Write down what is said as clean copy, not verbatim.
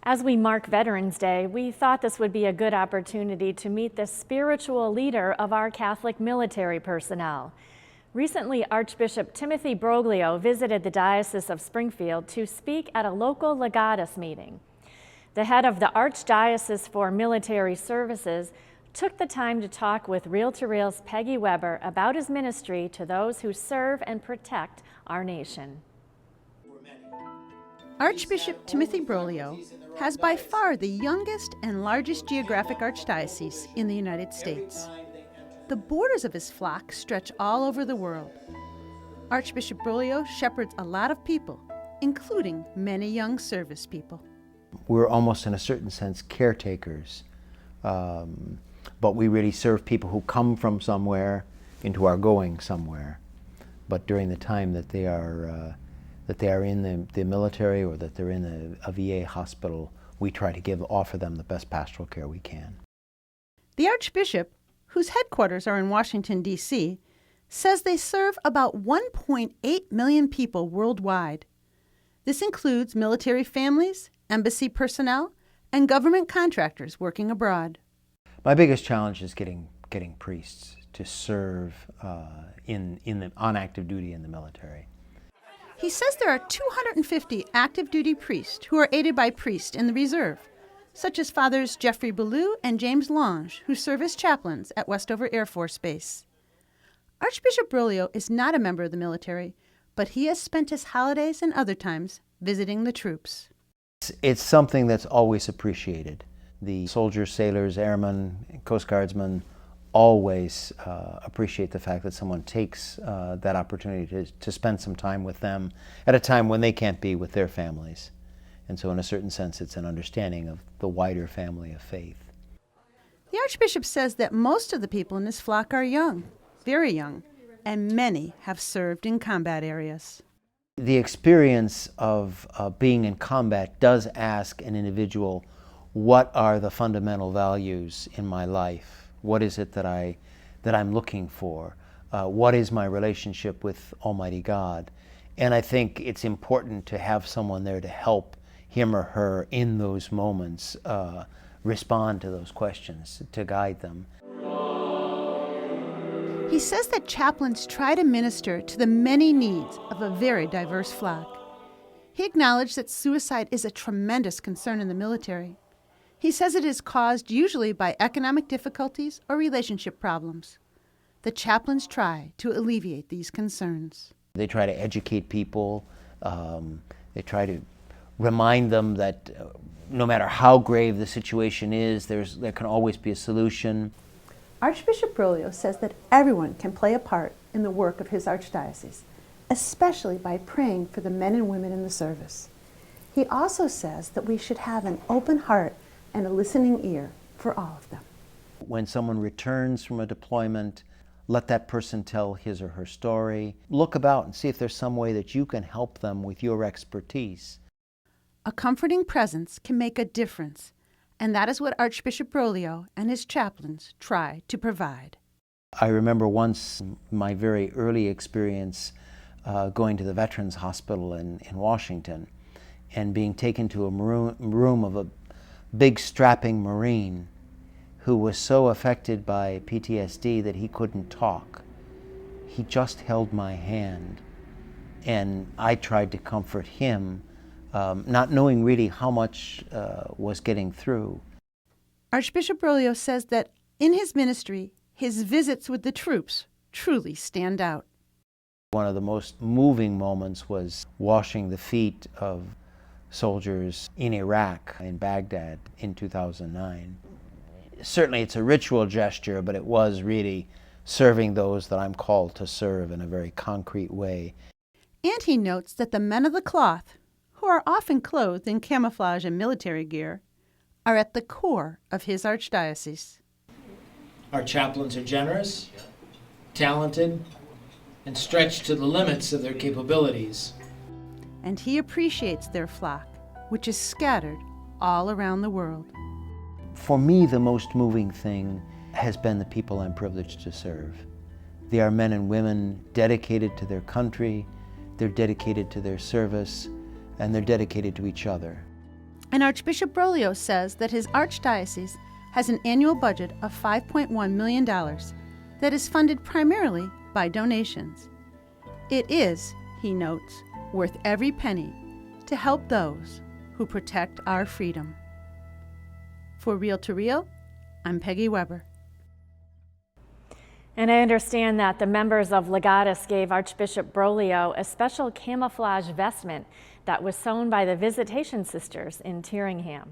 As we mark Veterans Day, we thought this would be a good opportunity to meet the spiritual leader of our Catholic military personnel. Recently, Archbishop Timothy Broglio visited the Diocese of Springfield to speak at a local Legatus meeting. The head of the Archdiocese for Military Services took the time to talk with Reel to Reel's Peggy about his ministry to those who serve and protect our nation. Archbishop Timothy Broglio has by far the youngest and largest geographic archdiocese in the United States. The borders of his flock stretch all over the world. Archbishop Broglio shepherds a lot of people, including many young service people. We're almost in a certain sense caretakers, but we really serve people who come from somewhere into our going somewhere. But during the time that they are in the military or that they're in a VA hospital, we try to offer them the best pastoral care we can. The Archbishop, whose headquarters are in Washington, D.C., says they serve about 1.8 million people worldwide. This includes military families, embassy personnel, and government contractors working abroad. My biggest challenge is getting priests to serve on active duty in the military. He says there are 250 active duty priests who are aided by priests in the reserve, such as Fathers Jeffrey Ballou and James Lange, who serve as chaplains at Westover Air Force Base. Archbishop Broglio is not a member of the military, but he has spent his holidays and other times visiting the troops. It's something that's always appreciated. The soldiers, sailors, airmen, Coast Guardsmen always appreciate the fact that someone takes that opportunity to spend some time with them at a time when they can't be with their families. And so in a certain sense, it's an understanding of the wider family of faith. The Archbishop says that most of the people in his flock are young, very young, and many have served in combat areas. The experience of being in combat does ask an individual, what are the fundamental values in my life? What is it that I'm looking for? What is my relationship with Almighty God? And I think it's important to have someone there to help him or her in those moments respond to those questions, to guide them. He says that chaplains try to minister to the many needs of a very diverse flock. He acknowledged that suicide is a tremendous concern in the military. He says it is caused usually by economic difficulties or relationship problems. The chaplains try to alleviate these concerns. They try to educate people. They try to remind them that no matter how grave the situation is, there can always be a solution. Archbishop Broglio says that everyone can play a part in the work of his archdiocese, especially by praying for the men and women in the service. He also says that we should have an open heart and a listening ear for all of them. When someone returns from a deployment, let that person tell his or her story. Look about and see if there's some way that you can help them with your expertise. A comforting presence can make a difference, and that is what Archbishop Broglio and his chaplains try to provide. I remember once my very early experience going to the Veterans Hospital in Washington and being taken to a room of a big strapping Marine who was so affected by PTSD that he couldn't talk. He just held my hand, and I tried to comfort him, not knowing really how much was getting through. Archbishop Broglio says that in his ministry, his visits with the troops truly stand out. One of the most moving moments was washing the feet of soldiers in Iraq, in Baghdad, in 2009. Certainly it's a ritual gesture, but it was really serving those that I'm called to serve in a very concrete way. And he notes that the men of the cloth, who are often clothed in camouflage and military gear, are at the core of his archdiocese. Our chaplains are generous, talented, and stretched to the limits of their capabilities. And he appreciates their flock, which is scattered all around the world. For me, the most moving thing has been the people I'm privileged to serve. They are men and women dedicated to their country, they're dedicated to their service, and they're dedicated to each other. And Archbishop Broglio says that his archdiocese has an annual budget of $5.1 million that is funded primarily by donations. It is, he notes, worth every penny to help those who protect our freedom. For Real to Real, I'm Peggy Weber. And I understand that the members of Legatus gave Archbishop Broglio a special camouflage vestment that was sewn by the Visitation Sisters in Tyringham.